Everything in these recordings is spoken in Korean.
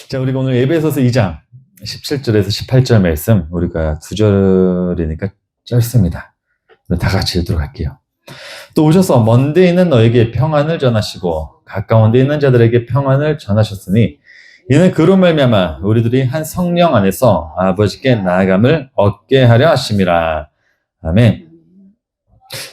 자, 우리가 오늘 에베소서 2장 17절에서 18절 말씀, 우리가 2절이니까 짧습니다. 다 같이 읽도록 할게요. 또 오셔서 먼데 있는 너에게 평안을 전하시고 가까운 데 있는 자들에게 평안을 전하셨으니 이는 그로 말미암아 우리들이 한 성령 안에서 아버지께 나아감을 얻게 하려 하심이라. 아멘.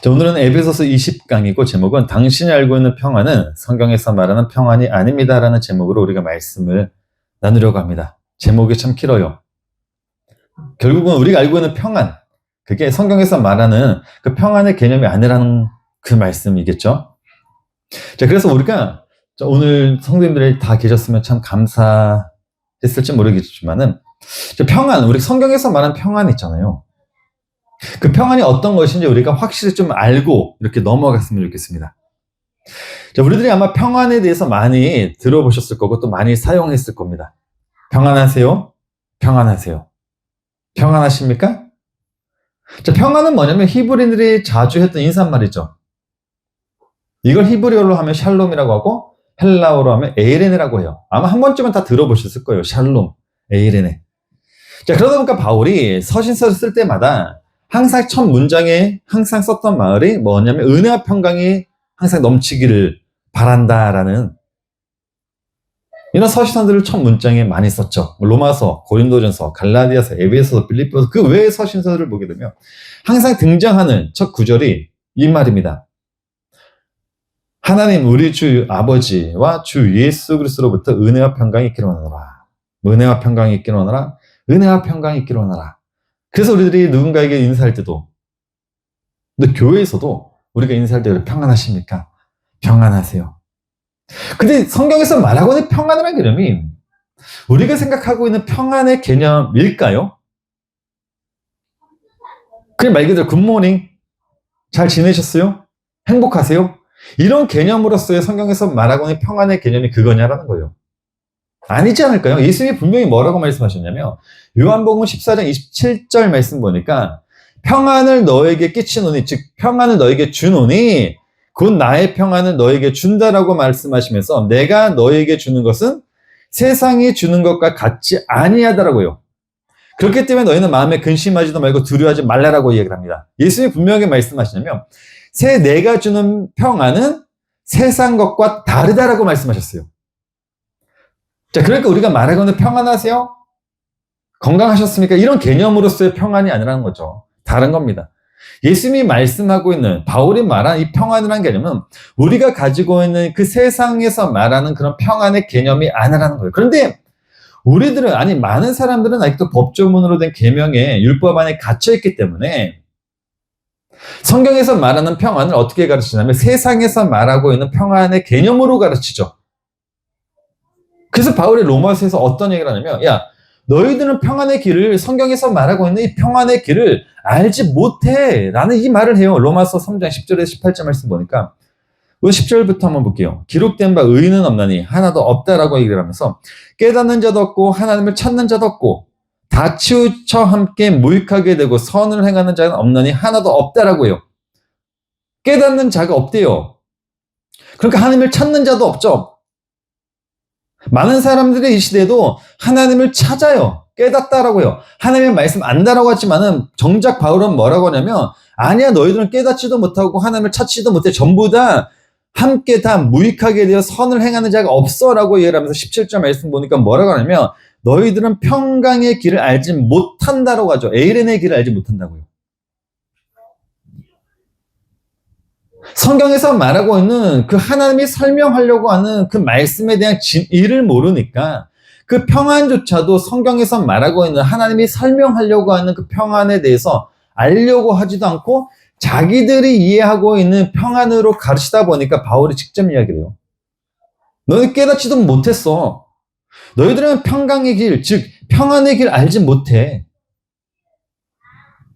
자, 오늘은 에베소서 20강이고 제목은 당신이 알고 있는 평안은 성경에서 말하는 평안이 아닙니다 라는 제목으로 우리가 말씀을 나누려고 합니다. 제목이 참 길어요. 결국은 우리가 알고 있는 평안, 그게 성경에서 말하는 그 평안의 개념이 아니라는 그 말씀이겠죠. 자, 그래서 우리가 오늘 성도님들이 다 계셨으면 참 감사했을지 모르겠지만은 평안, 우리 성경에서 말하는 평안 있잖아요. 그 평안이 어떤 것인지 우리가 확실히 좀 알고 이렇게 넘어갔으면 좋겠습니다. 자, 우리들이 아마 평안에 대해서 많이 들어보셨을 거고 또 많이 사용했을 겁니다. 평안하세요? 평안하세요. 평안하십니까? 자, 평안은 뭐냐면 히브리인들이 자주 했던 인사말이죠. 이걸 히브리어로 하면 샬롬이라고 하고 헬라어로 하면 에이레네라고 해요. 아마 한 번쯤은 다 들어보셨을 거예요. 샬롬, 에이레네. 자, 그러다 보니까 바울이 서신서를 쓸 때마다 항상 첫 문장에 항상 썼던 말이 뭐냐면 은혜와 평강이 항상 넘치기를 바란다라는 이런 서신서들을 첫 문장에 많이 썼죠. 로마서, 고린도전서, 갈라디아서, 에베소서, 빌립보서 그 외의 서신서들을 보게 되면 항상 등장하는 첫 구절이 이 말입니다. 하나님 우리 주 아버지와 주 예수 그리스도로부터 은혜와 평강이 있기를 원하노라. 은혜와 평강이 있기를 원하노라. 은혜와 평강이 있기를 원하노라. 그래서 우리들이 누군가에게 인사할 때도, 근데 교회에서도 우리가 인사할 때 평안하십니까? 평안하세요. 근데 성경에서 말하고 있는 평안이라는 개념이 우리가 생각하고 있는 평안의 개념일까요? 그냥 말 그대로 굿모닝, 잘 지내셨어요? 행복하세요? 이런 개념으로서의 성경에서 말하고 있는 평안의 개념이 그거냐라는 거예요. 아니지 않을까요? 예수님이 분명히 뭐라고 말씀하셨냐면 요한복음 14장 27절 말씀 보니까 평안을 너에게 끼치노니, 즉 평안을 너에게 주노니 곧 나의 평안을 너에게 준다라고 말씀하시면서 내가 너에게 주는 것은 세상이 주는 것과 같지 아니하다라고요. 그렇기 때문에 너희는 마음에 근심하지도 말고 두려워하지 말라라고 이야기를 합니다. 예수님이 분명히 말씀하시냐면 내가 주는 평안은 세상 것과 다르다라고 말씀하셨어요. 자, 그러니까 우리가 말하고 있는 평안하세요? 건강하셨습니까? 이런 개념으로서의 평안이 아니라는 거죠. 다른 겁니다. 예수님이 말씀하고 있는, 바울이 말한 이 평안이라는 개념은 우리가 가지고 있는 그 세상에서 말하는 그런 평안의 개념이 아니라는 거예요. 그런데 우리들은, 아니 많은 사람들은 아직도 법조문으로 된 계명의 율법 안에 갇혀있기 때문에 성경에서 말하는 평안을 어떻게 가르치냐면 세상에서 말하고 있는 평안의 개념으로 가르치죠. 그래서 바울이 로마서에서 어떤 얘기를 하냐면, 야, 너희들은 평안의 길을, 성경에서 말하고 있는 이 평안의 길을 알지 못해 라는 이 말을 해요. 로마서 3장 10절에서 18절 말씀 보니까 10절부터 한번 볼게요. 기록된 바 의인은 없나니 하나도 없다라고 얘기를 하면서 깨닫는 자도 없고 하나님을 찾는 자도 없고 다 치우쳐 함께 무익하게 되고 선을 행하는 자는 없나니 하나도 없다라고 해요. 깨닫는 자가 없대요. 그러니까 하나님을 찾는 자도 없죠. 많은 사람들이 이 시대에도 하나님을 찾아요. 깨닫다라고요. 하나님의 말씀 안다라고 하지만은 정작 바울은 뭐라고 하냐면 아니야, 너희들은 깨닫지도 못하고 하나님을 찾지도 못해. 전부 다 함께 다 무익하게 되어 선을 행하는 자가 없어라고 얘기를 하면서 17절 말씀 보니까 뭐라고 하냐면 너희들은 평강의 길을 알지 못한다라고 하죠. 에이렌의 길을 알지 못한다고요. 성경에서 말하고 있는 그 하나님이 설명하려고 하는 그 말씀에 대한 진리를 모르니까 그 평안조차도 성경에서 말하고 있는 하나님이 설명하려고 하는 그 평안에 대해서 알려고 하지도 않고 자기들이 이해하고 있는 평안으로 가르치다 보니까 바울이 직접 이야기를 해요. 너희 깨닫지도 못했어. 너희들은 평강의 길, 즉 평안의 길 알지 못해.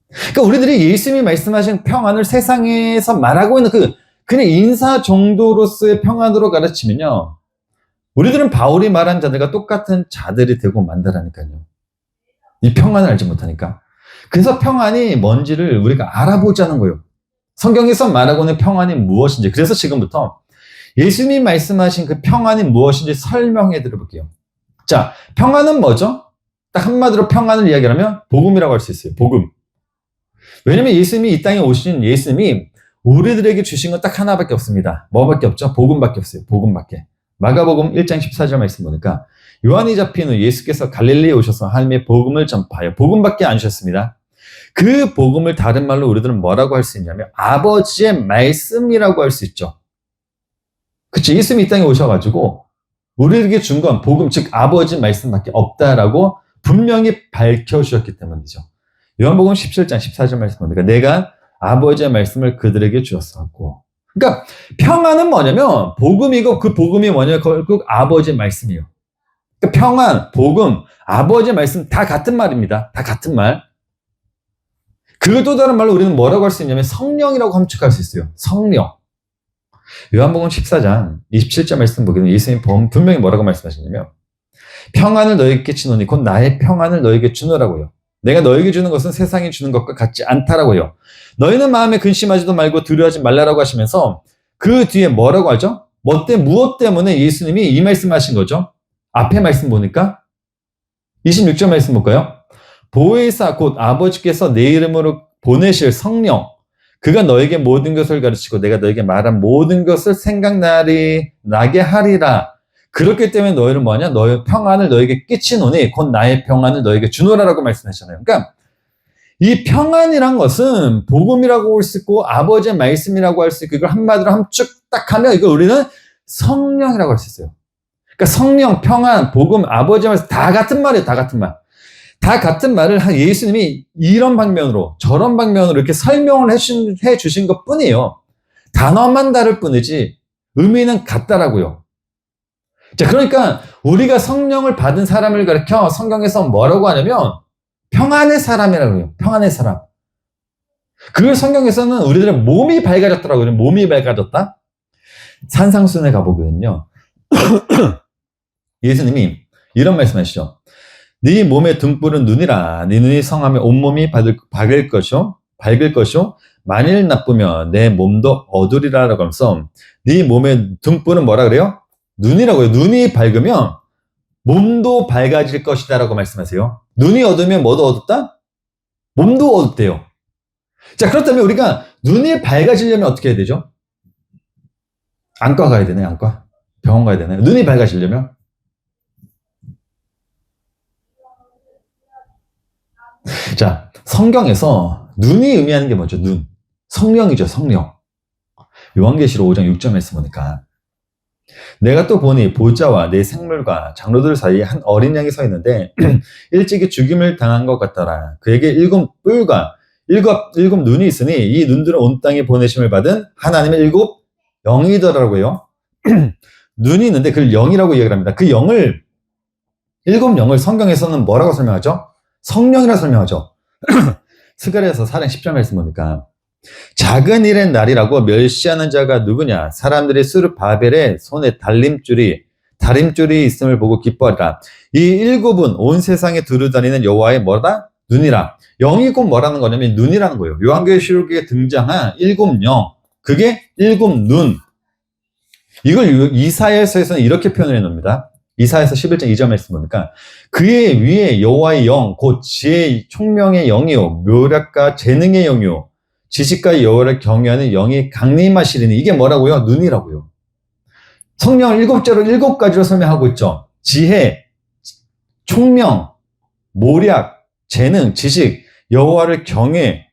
그러니까 우리들이 예수님이 말씀하신 평안을 세상에서 말하고 있는 그냥 인사 정도로서의 평안으로 가르치면요, 우리들은 바울이 말한 자들과 똑같은 자들이 되고 만다라니까요. 이 평안을 알지 못하니까. 그래서 평안이 뭔지를 우리가 알아보자는 거예요. 성경에서 말하고 있는 평안이 무엇인지. 그래서 지금부터 예수님이 말씀하신 그 평안이 무엇인지 설명해 드려볼게요. 자, 평안은 뭐죠? 딱 한마디로 평안을 이야기하면 복음이라고 할 수 있어요. 복음. 왜냐면 예수님이 이 땅에 오신 예수님이 우리들에게 주신 건 딱 하나밖에 없습니다. 뭐밖에 없죠? 복음밖에 없어요. 복음밖에. 마가복음 1장 14절 말씀 보니까 요한이 잡힌 후 예수께서 갈릴리에 오셔서 하나님의 복음을 전파하여 복음밖에 안 주셨습니다. 그 복음을 다른 말로 우리들은 뭐라고 할 수 있냐면 아버지의 말씀이라고 할 수 있죠. 그치? 예수님이 이 땅에 오셔가지고 우리에게 준 건 복음, 즉 아버지 말씀밖에 없다라고 분명히 밝혀주셨기 때문이죠. 요한복음 17장 14절 말씀 보니까 내가 아버지의 말씀을 그들에게 주었었고, 그러니까 평안은 뭐냐면 복음이고 그 복음이 뭐냐면 결국 아버지의 말씀이에요. 그러니까 평안, 복음, 아버지의 말씀 다 같은 말입니다. 다 같은 말. 그 또 다른 말로 우리는 뭐라고 할 수 있냐면 성령이라고 함축할 수 있어요. 성령. 요한복음 14장 27절 말씀 보기에는 예수님이 분명히 뭐라고 말씀하시냐면 평안을 너에게 끼치노니 곧 나의 평안을 너에게 주노라고요. 내가 너에게 주는 것은 세상이 주는 것과 같지 않다라고요. 너희는 마음에 근심하지도 말고 두려워하지 말라라고 하시면서 그 뒤에 뭐라고 하죠? 무엇 때문에 예수님이 이 말씀하신 거죠? 앞에 말씀 보니까 26절 말씀 볼까요? 보혜사 곧 아버지께서 내 이름으로 보내실 성령 그가 너에게 모든 것을 가르치고 내가 너에게 말한 모든 것을 나게 하리라. 그렇기 때문에 너희는 뭐하냐? 너의 평안을 너에게 끼치노니 곧 나의 평안을 너에게 주노라라고 말씀하셨잖아요. 그러니까 이 평안이란 것은 복음이라고 할 수 있고 아버지의 말씀이라고 할 수 있고 이걸 한마디로 함축 딱 하면 이걸 우리는 성령이라고 할 수 있어요. 그러니까 성령, 평안, 복음, 아버지의 말씀 다 같은 말이에요. 다 같은 말. 다 같은 말을 예수님이 이런 방면으로 저런 방면으로 이렇게 설명을 해 주신 것 뿐이에요. 단어만 다를 뿐이지 의미는 같다라고요. 자, 그러니까 우리가 성령을 받은 사람을 가리켜 성경에서 뭐라고 하냐면 평안의 사람이라고 해요. 평안의 사람. 그걸 성경에서는 우리들의 몸이 밝아졌다라고 해요. 몸이 밝아졌다. 산상수훈에 가보면요. 예수님이 이런 말씀하시죠. 네 몸의 등불은 눈이라. 네 눈이 성하면 온몸이 밝을 것이요. 만일 나쁘면 내 몸도 어두리라라고 하면서 네 몸의 등불은 뭐라 그래요? 눈이라고요. 눈이 밝으면 몸도 밝아질 것이다라고 말씀하세요. 눈이 어두우면 뭐도 어둡다? 몸도 어둡대요. 자, 그렇다면 우리가 눈이 밝아지려면 어떻게 해야 되죠? 안과 가야 되나요? 안과? 병원 가야 되나요? 눈이 밝아지려면? 자, 성경에서 눈이 의미하는 게 뭐죠? 눈. 성령이죠, 성령. 요한계시록 5장 6절 말씀 보니까 내가 또 보니 보좌와 내 생물과 장로들 사이에 한 어린 양이 서 있는데 일찍이 죽임을 당한 것 같더라. 그에게 7뿔과 7 눈이 있으니 이 눈들은 온 땅에 보내심을 받은 하나님의 7 영이더라고요. 눈이 있는데 그걸 영이라고 이야기를 합니다. 그 영을 7 영을 성경에서는 뭐라고 설명하죠? 성령이라 설명하죠. 스가랴서 4장 10절 말씀 보니까 작은 일의 날이라고 멸시하는 자가 누구냐? 사람들이 스룹바벨의 손에 다림줄이 있음을 보고 기뻐하리라. 이 7은 온 세상에 두루다니는 여호와의 뭐다? 눈이라. 영이 곧 뭐라는 거냐면 눈이라는 거예요. 요한계시록에 등장한 7 영. 그게 7 눈. 이걸 이사야서에서는 이렇게 표현을 해놓습니다. 이사야서 11장 2절 말씀 보니까 그의 위에 여호와의 영, 곧 지혜 총명의 영이요 묘략과 재능의 영이요 지식과 여호와를 경외하는 영이 강림하시리니 이게 뭐라고요? 눈이라고요. 성령을 7자로 7가지로 설명하고 있죠. 지혜, 총명, 모략, 재능, 지식, 여호와를 경외,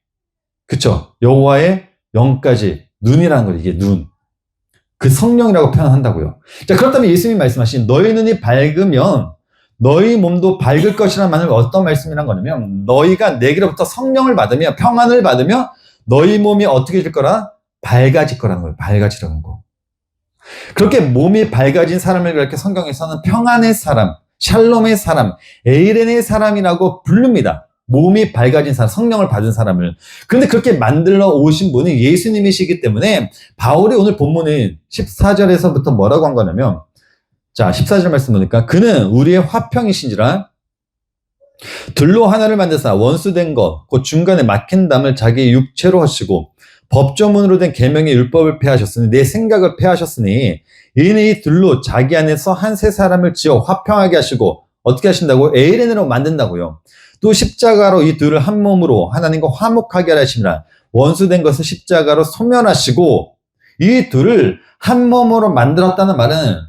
그쵸? 여호와의 영까지 눈이라는 거예요. 이게 눈. 그 성령이라고 표현한다고요. 자, 그렇다면 예수님이 말씀하신 너희 눈이 밝으면 너희 몸도 밝을 것이라는 말은 어떤 말씀이란 거냐면 너희가 내게로부터 성령을 받으며 평안을 받으며 너희 몸이 어떻게 될 거라? 밝아질 거라는 거예요. 밝아지라는 거. 그렇게 몸이 밝아진 사람을 그렇게 성경에서는 평안의 사람, 샬롬의 사람, 에이렌의 사람이라고 부릅니다. 몸이 밝아진 사람, 성령을 받은 사람을. 그런데 그렇게 만들어 오신 분이 예수님이시기 때문에 바울이 오늘 본문은 14절에서부터 뭐라고 한 거냐면 자, 14절 말씀 보니까 그는 우리의 화평이신지라 들로 하나를 만드사 원수된 것, 곧 중간에 막힌 담을 자기 육체로 하시고 법조문으로 된 계명의 율법을 폐하셨으니 내 생각을 폐하셨으니 이는 이 들로 자기 안에서 한 세 사람을 지어 화평하게 하시고 어떻게 하신다고? 에이렌으로 만든다고요. 또 십자가로 이 둘을 한 몸으로 하나님과 화목하게 하시니라. 원수된 것을 십자가로 소멸하시고 이 둘을 한 몸으로 만들었다는 말은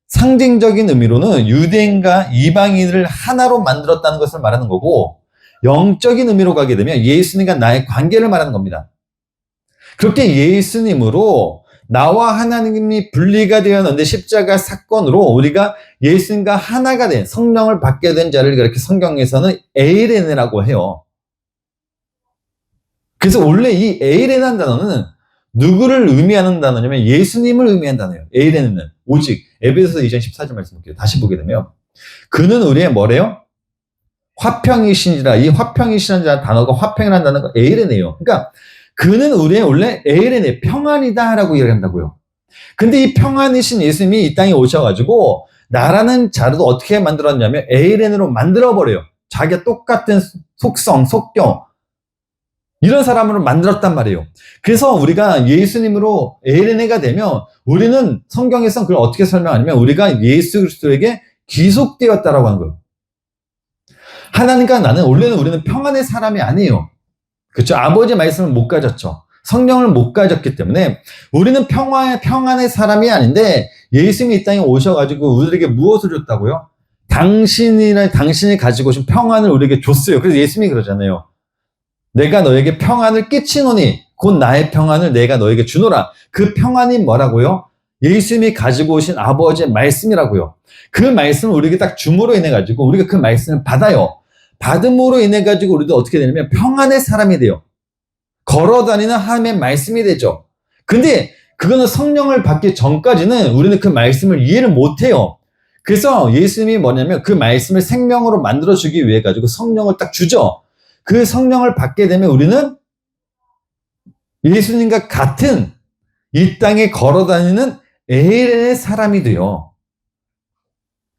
상징적인 의미로는 유대인과 이방인을 하나로 만들었다는 것을 말하는 거고, 영적인 의미로 가게 되면 예수님과 나의 관계를 말하는 겁니다. 그렇게 예수님으로 나와 하나님이 분리가 되었는데 십자가 사건으로 우리가 예수님과 하나가 된 성령을 받게 된 자를 그렇게 성경에서는 에이레네라고 해요. 그래서 원래 이 에이레네라는 단어는 누구를 의미하는 단어냐면 예수님을 의미하는 단어예요. 에이레네는 오직 에베소서 2장 14절 말씀 볼게요. 다시 보게 되면 그는 우리의 뭐래요? 화평이신지라. 이 화평이시라는 단어가 화평이라는 단어가 에이레네예요. 그러니까 그는 우리의 원래 에이레네 평안이다라고 이야기한다고요. 근데 이 평안이신 예수님이 이 땅에 오셔가지고 나라는 자를 어떻게 만들었냐면 에이레네로 만들어버려요. 자기가 똑같은 속성, 속경 이런 사람으로 만들었단 말이에요. 그래서 우리가 예수님으로 에이레네가 되면 우리는 성경에서 그걸 어떻게 설명하냐면 우리가 예수 그리스도에게 귀속되었다라고 하는 거예요. 하나님과 나는 원래는 우리는 평안의 사람이 아니에요. 그렇죠? 아버지의 말씀을 못 가졌죠. 성령을 못 가졌기 때문에 우리는 평안의 사람이 아닌데 예수님이 이 땅에 오셔가지고 우리에게 무엇을 줬다고요? 당신이 가지고 오신 평안을 우리에게 줬어요. 그래서 예수님이 그러잖아요. 내가 너에게 평안을 끼치노니 곧 나의 평안을 내가 너에게 주노라. 그 평안이 뭐라고요? 예수님이 가지고 오신 아버지의 말씀이라고요. 그 말씀을 우리에게 딱 줌으로 인해 가지고 우리가 그 말씀을 받아요. 받음으로 인해 가지고 우리도 어떻게 되냐면 평안의 사람이 돼요. 걸어다니는 하나님의 말씀이 되죠. 근데 그거는 성령을 받기 전까지는 우리는 그 말씀을 이해를 못해요. 그래서 예수님이 뭐냐면 그 말씀을 생명으로 만들어주기 위해 가지고 성령을 딱 주죠. 그 성령을 받게 되면 우리는 예수님과 같은 이 땅에 걸어다니는 에이렌의 사람이 돼요.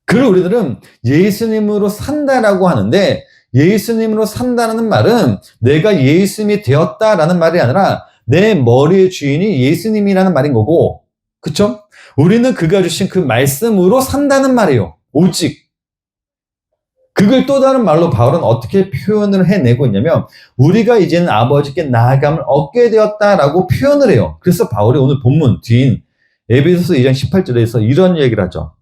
그리고 우리들은 예수님으로 산다라고 하는데 예수님으로 산다는 말은 내가 예수님이 되었다라는 말이 아니라 내 머리의 주인이 예수님이라는 말인 거고, 그쵸? 우리는 그가 주신 그 말씀으로 산다는 말이에요. 오직. 그걸 또 다른 말로 바울은 어떻게 표현을 해내고 있냐면 우리가 이제는 아버지께 나아감을 얻게 되었다라고 표현을 해요. 그래서 바울이 오늘 본문 뒤인 에베소서 2장 18절에서 이런 얘기를 하죠.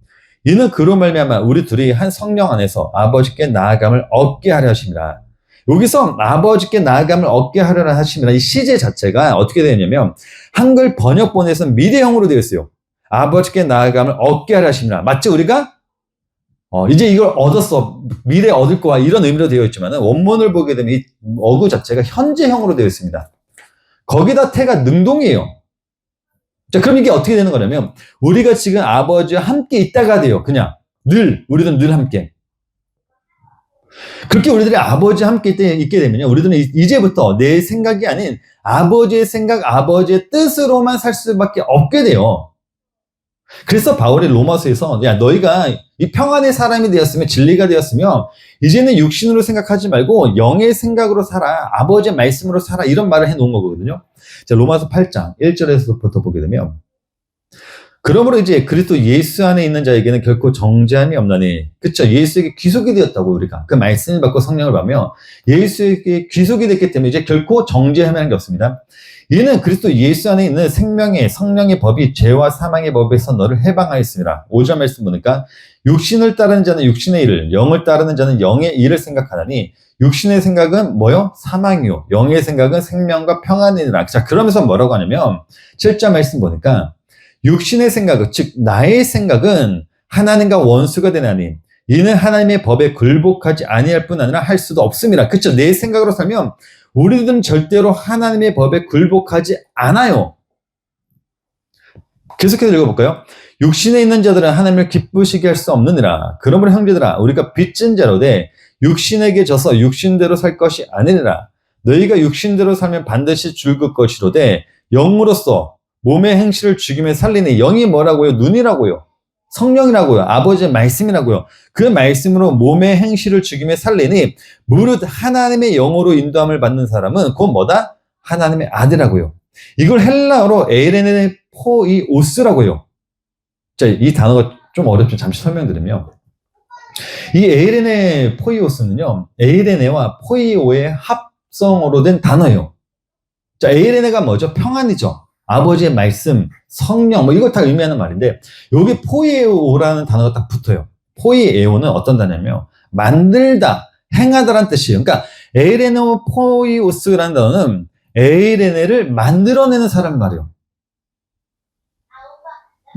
이는 그로 말미암아 우리 둘이 한 성령 안에서 아버지께 나아감을 얻게 하려 하심이라. 여기서 아버지께 나아감을 얻게 하려는 하심이라 이 시제 자체가 어떻게 되냐면 한글 번역본에서는 미래형으로 되어 있어요. 아버지께 나아감을 얻게 하려 하심이라. 마치 우리가 이제 이걸 얻었어. 미래에 얻을 거야. 이런 의미로 되어 있지만 원문을 보게 되면 이 어구 자체가 현재형으로 되어 있습니다. 거기다 태가 능동이에요. 자, 그럼 이게 어떻게 되는 거냐면 우리가 지금 아버지와 함께 있다가 돼요. 그냥 우리들은 늘 함께. 그렇게 우리들이 아버지와 함께 있게 되면요. 우리들은 이제부터 내 생각이 아닌 아버지의 생각, 아버지의 뜻으로만 살 수밖에 없게 돼요. 그래서 바울이 로마서에서 야 너희가 이 평안의 사람이 되었으면 진리가 되었으면 이제는 육신으로 생각하지 말고 영의 생각으로 살아. 아버지의 말씀으로 살아. 이런 말을 해놓은 거거든요. 자, 로마서 8장 1절에서부터 보게 되면 그러므로 이제 그리스도 예수 안에 있는 자에게는 결코 정죄함이 없나니, 그쵸? 예수에게 귀속이 되었다고 우리가 그 말씀을 받고 성령을 받으며 예수에게 귀속이 됐기 때문에 이제 결코 정죄함이 하는 게 없습니다. 이는 그리스도 예수 안에 있는 생명의 성령의 법이 죄와 사망의 법에서 너를 해방하였습니다. 5절 말씀 보니까 육신을 따르는 자는 육신의 일을, 영을 따르는 자는 영의 일을 생각하나니 육신의 생각은 뭐요? 사망이요. 영의 생각은 생명과 평안이니라. 자, 그러면서 뭐라고 하냐면 7절 말씀 보니까 육신의 생각은, 즉 나의 생각은 하나님과 원수가 되나니 이는 하나님의 법에 굴복하지 아니할 뿐 아니라 할 수도 없습니다. 그렇죠? 내 생각으로 살면 우리들은 절대로 하나님의 법에 굴복하지 않아요. 계속해서 읽어볼까요? 육신에 있는 자들은 하나님을 기쁘시게 할 수 없느니라. 그러므로 형제들아 우리가 빚진 자로 돼 육신에게 져서 육신대로 살 것이 아니니라. 너희가 육신대로 살면 반드시 죽을 것이로되 영으로서 몸의 행실을 죽임에 살리니 영이 뭐라고요? 눈이라고요. 성령이라고요. 아버지의 말씀이라고요. 그 말씀으로 몸의 행실을 죽임에 살리니 무릇 하나님의 영으로 인도함을 받는 사람은 곧 뭐다? 하나님의 아들이라고요. 이걸 헬라어로 에이레네 포이오스라고요. 자, 이 단어가 좀 어렵죠. 잠시 설명드리면 이 에이레네 포이오스는요, 에이레네와 포이오의 합성어로 된 단어예요. 자, 에이레네가 뭐죠? 평안이죠. 아버지의 말씀, 성령, 뭐 이걸 다 의미하는 말인데, 여기 포이에오라는 단어가 딱 붙어요. 포이에오는 어떤 단어냐면요, 만들다, 행하다라는 뜻이에요. 그러니까 에이레네 포이오스라는 단어는 에이레네를 만들어내는 사람 말이에요.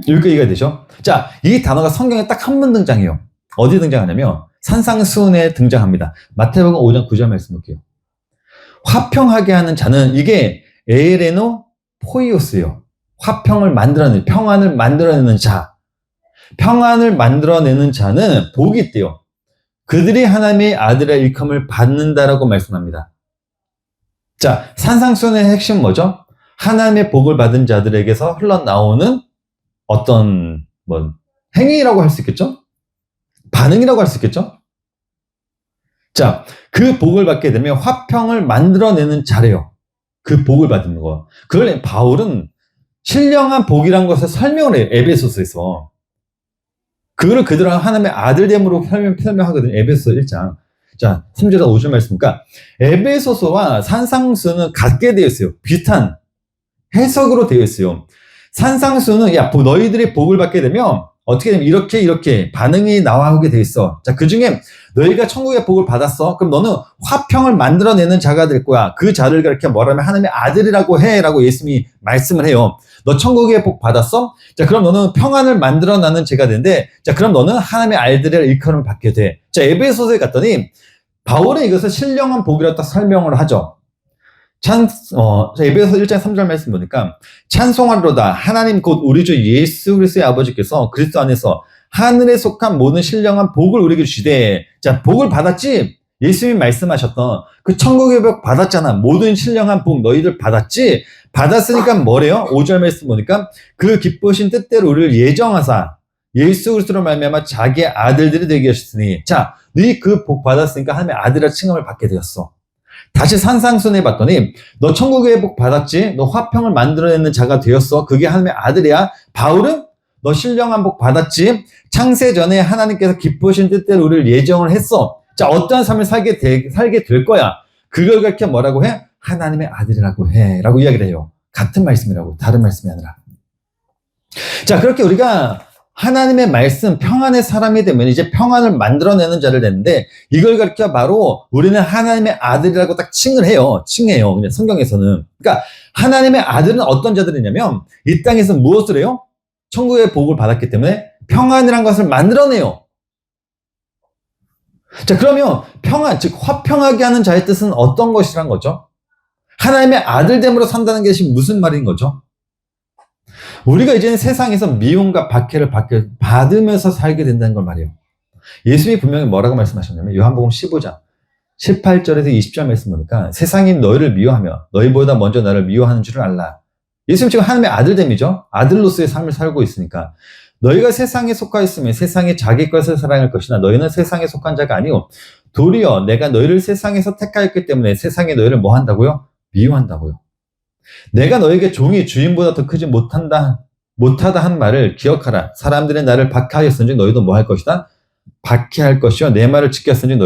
이렇게 이해가 되죠? 자, 이 단어가 성경에 딱 한 번 등장해요. 어디 등장하냐면 산상수훈에 등장합니다. 마태복음 5장 9절 말씀 볼게요. 화평하게 하는 자는, 이게 에이레노 포이오스예요. 화평을 만들어내는, 평안을 만들어내는 자. 평안을 만들어내는 자는 복이 있대요. 그들이 하나님의 아들의 일컴을 받는다라고 말씀합니다. 자, 산상수훈의 핵심은 뭐죠? 하나님의 복을 받은 자들에게서 흘러나오는 어떤 행위라고 할 수 있겠죠? 반응이라고 할 수 있겠죠? 자, 그 복을 받게 되면 화평을 만들어내는 자래요. 그 복을 받는 거. 그걸 바울은 신령한 복이란 것을 설명을 해요. 에베소서에서. 그거를 그대로 하나님의 아들됨으로 설명하거든요. 에베소서 1장. 자, 3절에서 5절 말씀이니까 에베소서와 산상수는 같게 되어 있어요. 비슷한 해석으로 되어 있어요. 산상수는 너희들이 복을 받게 되면 어떻게 되면 이렇게 반응이 나오게 돼 있어. 자, 그 중에 너희가 천국의 복을 받았어. 그럼 너는 화평을 만들어내는 자가 될 거야. 그 자를 이렇게 뭐라면 하나님의 아들이라고 해라고 예수님이 말씀을 해요. 너 천국의 복 받았어? 자, 그럼 너는 평안을 만들어내는 자가 되는데, 자, 그럼 너는 하나님의 아들의 일컬음을 받게 돼. 자, 에베소서에 갔더니 바울은 이것을 신령한 복이라고 딱 설명을 하죠. 에베소서 1장 3절 말씀 보니까 찬송하리로다 하나님 곧 우리 주 예수 그리스도의 아버지께서 그리스도 안에서 하늘에 속한 모든 신령한 복을 우리에게 주시되. 자, 복을 받았지? 예수님이 말씀하셨던 그 천국의 복 받았잖아. 모든 신령한 복 너희들 받았지? 받았으니까 뭐래요? 5절 말씀 보니까 그 기쁘신 뜻대로 우리를 예정하사 예수 그리스도로 말미암아 자기의 아들들이 되게 하셨으니. 자, 너희 그 복 받았으니까 하나님의 아들이라 칭함을 받게 되었어. 다시 산상수훈에 봤더니 너 천국의 복 받았지? 너 화평을 만들어내는 자가 되었어. 그게 하나님의 아들이야. 바울은 너 신령한 복 받았지? 창세 전에 하나님께서 기쁘신 뜻대로 우리를 예정을 했어. 자, 어떠한 삶을 살게 될 거야. 그걸 그렇게 뭐라고 해? 하나님의 아들이라고 해. 라고 이야기를 해요. 같은 말씀이라고. 다른 말씀이 아니라. 자, 그렇게 우리가 하나님의 말씀, 평안의 사람이 되면 이제 평안을 만들어내는 자를 되는데, 이걸 가르쳐 바로 우리는 하나님의 아들이라고 딱 칭해요. 그냥 성경에서는. 그러니까 하나님의 아들은 어떤 자들이냐면 이 땅에서 무엇을 해요? 천국의 복을 받았기 때문에 평안이란 것을 만들어내요. 자, 그러면 평안, 즉 화평하게 하는 자의 뜻은 어떤 것이란 거죠? 하나님의 아들됨으로 산다는 것이 무슨 말인 거죠? 우리가 이제는 세상에서 미움과 박해를 받으면서 살게 된다는 걸 말이에요. 예수님이 분명히 뭐라고 말씀하셨냐면 요한복음 15장 18절에서 20절 말씀 보니까 세상이 너희를 미워하며 너희보다 먼저 나를 미워하는 줄을 알라. 예수님 지금 하나님의 아들됨이죠. 아들로서의 삶을 살고 있으니까 너희가 세상에 속하 있으면 세상이 자기 것을 사랑할 것이나 너희는 세상에 속한 자가 아니오. 도리어 내가 너희를 세상에서 택하였기 때문에 세상이 너희를 뭐 한다고요? 미워한다고요. 내가 너에게 종이 주인보다 더 크지 못하다 한 말을 기억하라. 사람들이 나를 박해하였은즉 너희도 뭐 할 것이다? 박해할 것이요. 내 말을 지켰은즉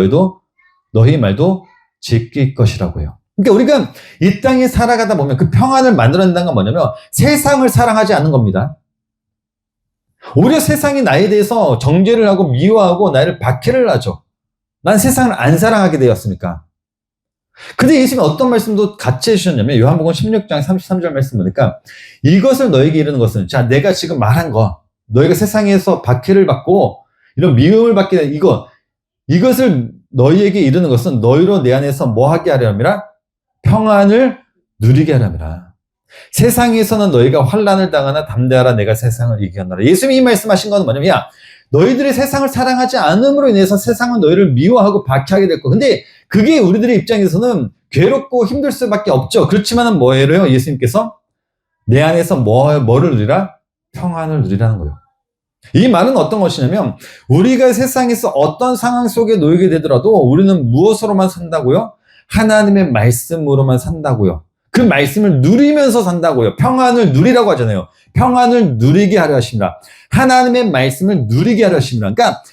너희 말도 지킬 것이라고 해요. 그러니까 우리가 이 땅에 살아가다 보면 그 평안을 만들어낸다는 건 뭐냐면 세상을 사랑하지 않는 겁니다. 오히려 세상이 나에 대해서 정죄를 하고 미워하고 나를 박해를 하죠. 난 세상을 안 사랑하게 되었으니까. 근데 예수님이 어떤 말씀도 같이 해주셨냐면 요한복음 16장 33절 말씀 보니까 이것을 너에게 이르는 것은, 자, 내가 지금 말한 거, 너희가 세상에서 박해를 받고 이런 미움을 받게 된 이것을 너희에게 이르는 것은 너희로 내 안에서 뭐 하게 하려함이라? 평안을 누리게 하려함이라. 세상에서는 너희가 환난을 당하나 담대하라. 내가 세상을 이기었노라. 예수님이 말씀하신 건 뭐냐면, 너희들이 세상을 사랑하지 않음으로 인해서 세상은 너희를 미워하고 박해하게 될 거. 근데 그게 우리들의 입장에서는 괴롭고 힘들 수밖에 없죠. 그렇지만은 뭐예요? 예수님께서 내 안에서 뭐를 누리라? 평안을 누리라는 거예요. 이 말은 어떤 것이냐면 우리가 세상에서 어떤 상황 속에 놓이게 되더라도 우리는 무엇으로만 산다고요? 하나님의 말씀으로만 산다고요. 그 말씀을 누리면서 산다고요. 평안을 누리라고 하잖아요. 평안을 누리게 하려 하십니다. 하나님의 말씀을 누리게 하려 하십니다. 그러니까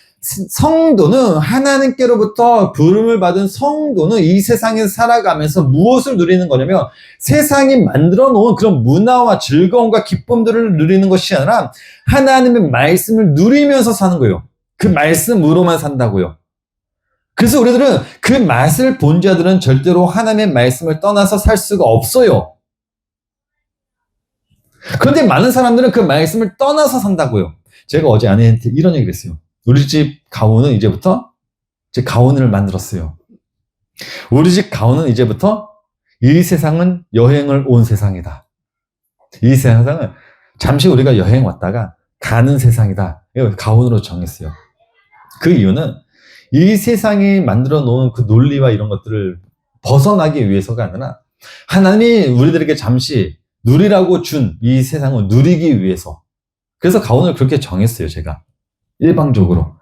성도는 하나님께로부터 부름을 받은 성도는 이 세상에서 살아가면서 무엇을 누리는 거냐면 세상이 만들어 놓은 그런 문화와 즐거움과 기쁨들을 누리는 것이 아니라 하나님의 말씀을 누리면서 사는 거예요. 그 말씀으로만 산다고요. 그래서 우리들은 그 맛을 본 자들은 절대로 하나님의 말씀을 떠나서 살 수가 없어요. 그런데 많은 사람들은 그 말씀을 떠나서 산다고요. 제가 어제 아내한테 이런 얘기를 했어요. 우리 집 가훈은 이제부터 제 가훈을 만들었어요. 우리 집 가훈은 이제부터 이 세상은 여행을 온 세상이다. 이 세상은 잠시 우리가 여행 왔다가 가는 세상이다. 이걸 가훈으로 정했어요. 그 이유는 이 세상이 만들어 놓은 그 논리와 이런 것들을 벗어나기 위해서가 아니라 하나님이 우리들에게 잠시 누리라고 준 이 세상을 누리기 위해서. 그래서 가훈을 그렇게 정했어요, 제가. 일방적으로.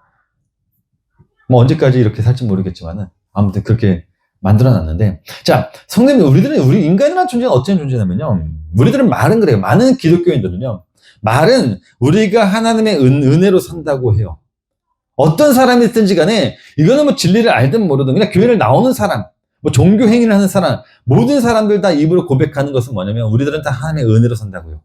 뭐 언제까지 이렇게 살지 모르겠지만은 아무튼 그렇게 만들어 놨는데. 자, 성도님, 우리 인간이라는 존재는 어떤 존재냐면요. 우리들은 말은 그래요. 많은 기독교인들은요. 말은 우리가 하나님의 은혜로 산다고 해요. 어떤 사람이 있든지 간에 이거는 뭐 진리를 알든 모르든 그냥 교회를 나오는 사람, 뭐 종교 행위를 하는 사람, 모든 사람들 다 입으로 고백하는 것은 뭐냐면 우리들은 다 하나님의 은혜로 산다고요.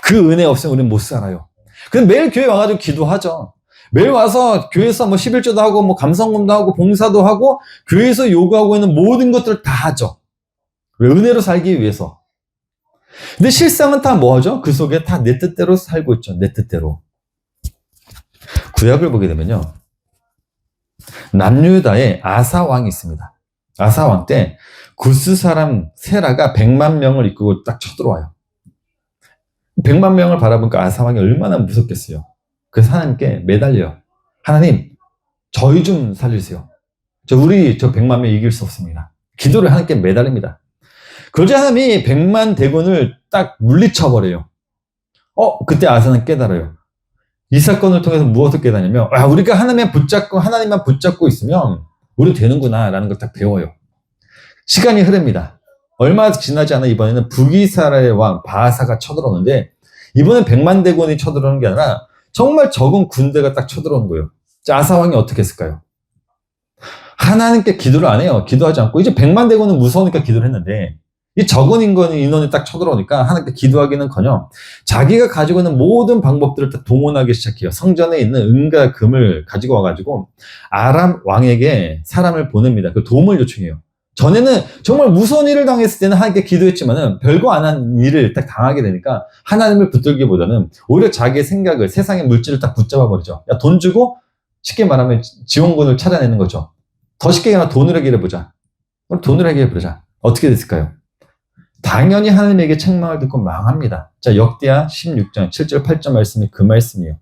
그 은혜 없으면 우리는 못 살아요. 그럼 매일 교회 와가지고 기도하죠. 매일 와서 교회에서 뭐 11조도 하고 뭐 감성금도 하고 봉사도 하고 교회에서 요구하고 있는 모든 것들을 다 하죠. 왜? 은혜로 살기 위해서. 근데 실상은 다 뭐 하죠? 그 속에 다 내 뜻대로 살고 있죠. 내 뜻대로. 구약을 보게 되면요. 남유다에 아사 왕이 있습니다. 아사 왕 때 구스 사람 세라가 100만 명을 이끌고 딱 쳐들어와요. 100만 명을 바라보니까 아사 왕이 얼마나 무섭겠어요. 그래서 하나님께 매달려요. 하나님, 저희 좀 살리세요. 저 100만 명 이길 수 없습니다. 기도를 하나님께 매달립니다. 그러자 하나님이 100만 대군을 딱 물리쳐버려요. 그때 아사는 깨달아요. 이 사건을 통해서 무엇을 깨닫냐면, 우리가 하나님만 붙잡고 있으면 우리 되는구나 라는 걸 딱 배워요. 시간이 흐릅니다. 얼마 지나지 않아 이번에는 북이스라엘의 왕 바하사가 쳐들어오는데, 이번엔 100만 대군이 쳐들어오는 게 아니라 정말 적은 군대가 딱 쳐들어오는 거예요. 자, 아사 왕이 어떻게 했을까요? 하나님께 기도를 안 해요. 기도하지 않고 이제 100만 대군은 무서우니까 기도를 했는데, 이 적은 인원이 딱 쳐들어오니까 하나님께 기도하기는커녕 자기가 가지고 있는 모든 방법들을 다 동원하기 시작해요. 성전에 있는 은과 금을 가지고 와가지고 아람 왕에게 사람을 보냅니다. 그 도움을 요청해요. 전에는 정말 무서운 일을 당했을 때는 하나님께 기도했지만은 별거 안 한 일을 딱 당하게 되니까 하나님을 붙들기보다는 오히려 자기의 생각을, 세상의 물질을 딱 붙잡아 버리죠. 야, 돈 주고 쉽게 말하면 지원군을 찾아내는 거죠. 더 쉽게 말하면 돈을 해결해 보자. 돈을 해결해 보자. 어떻게 됐을까요? 당연히 하나님에게 책망을 듣고 망합니다. 자, 역대하 16장 7절 8절 말씀이 그 말씀이에요.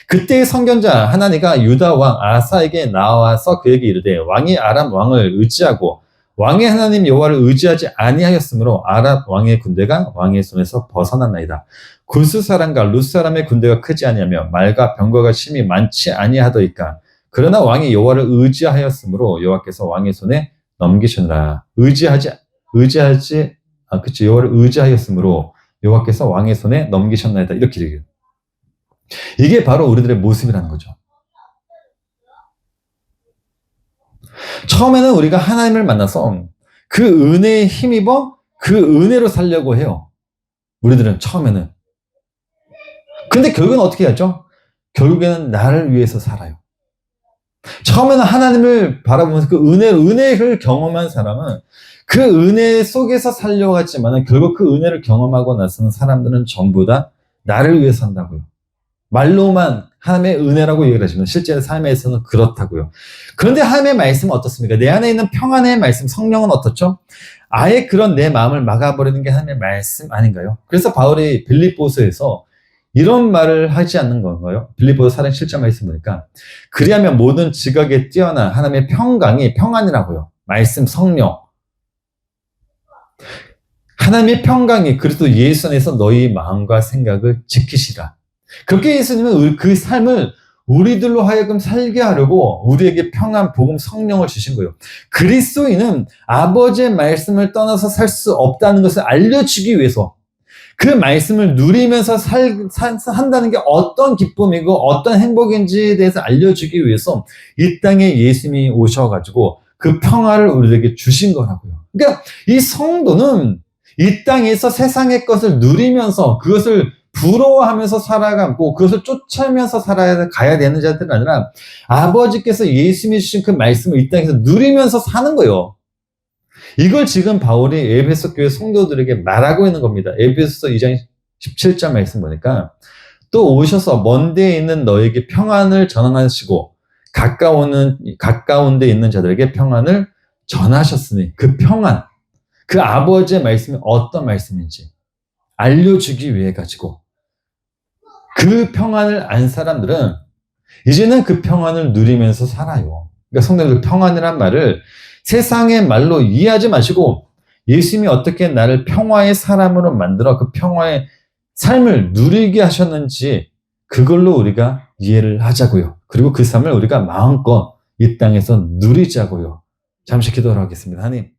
그때의 선견자 하나니가 유다 왕 아사에게 나와서 그에게 이르되 왕이 아람 왕을 의지하고 왕의 하나님 여호와를 의지하지 아니하였으므로 아람 왕의 군대가 왕의 손에서 벗어났나이다. 구스 사람과 룻 사람의 군대가 크지 아니하며 말과 병거가 심히 많지 아니하더이까. 그러나 왕이 여호와를 의지하였으므로 여호와께서 왕의 손에 넘기시느라. 여호와를 의지하였으므로 여호와께서 왕의 손에 넘기셨나이다. 이렇게 얘기해요. 이게 바로 우리들의 모습이라는 거죠. 처음에는 우리가 하나님을 만나서 그 은혜에 힘입어 그 은혜로 살려고 해요. 우리들은 처음에는. 근데 결국은 어떻게 하죠? 결국에는 나를 위해서 살아요. 처음에는 하나님을 바라보면서 그 은혜를 경험한 사람은 그 은혜 속에서 살려고 하지만 결국 그 은혜를 경험하고 나서는 사람들은 전부 다 나를 위해 산다고요. 말로만 하나님의 은혜라고 얘기를 하시면 실제 삶에서는 그렇다고요. 그런데 하나님의 말씀은 어떻습니까? 내 안에 있는 평안의 말씀, 성령은 어떻죠? 아예 그런 내 마음을 막아버리는 게 하나님의 말씀 아닌가요? 그래서 바울이 빌립보서에서 이런 말을 하지 않는 건가요? 빌립보서 4장 7절 말씀 보니까 그리하면 모든 지각에 뛰어난 하나님의 평강이 평안이라고요. 말씀, 성령. 하나님의 평강이 그리스도 예수 안에서 너희 마음과 생각을 지키시라. 그렇게 예수님은 그 삶을 우리들로 하여금 살게 하려고 우리에게 평안, 복음, 성령을 주신 거예요. 그리스도인은 아버지의 말씀을 떠나서 살 수 없다는 것을 알려주기 위해서 그 말씀을 누리면서 산다는 게 어떤 기쁨이고 어떤 행복인지에 대해서 알려주기 위해서 이 땅에 예수님이 오셔가지고 그 평화를 우리에게 주신 거라고요. 그러니까 이 성도는 이 땅에서 세상의 것을 누리면서 그것을 부러워하면서 살아가고 그것을 쫓으면서 가야 되는 자들은 아니라 아버지께서 예수님이 주신 그 말씀을 이 땅에서 누리면서 사는 거예요. 이걸 지금 바울이 에베소 교회 성도들에게 말하고 있는 겁니다. 에베소서 2장 17절 말씀 보니까 또 오셔서 먼 데에 있는 너에게 평안을 전하시고 가까운 데 있는 자들에게 평안을 전하셨으니 그 평안, 그 아버지의 말씀이 어떤 말씀인지 알려주기 위해 가지고 그 평안을 안 사람들은 이제는 그 평안을 누리면서 살아요. 그러니까 성도들 평안이란 말을 세상의 말로 이해하지 마시고 예수님이 어떻게 나를 평화의 사람으로 만들어 그 평화의 삶을 누리게 하셨는지 그걸로 우리가 이해를 하자고요. 그리고 그 삶을 우리가 마음껏 이 땅에서 누리자고요. 잠시 기도를 하겠습니다. 하나님,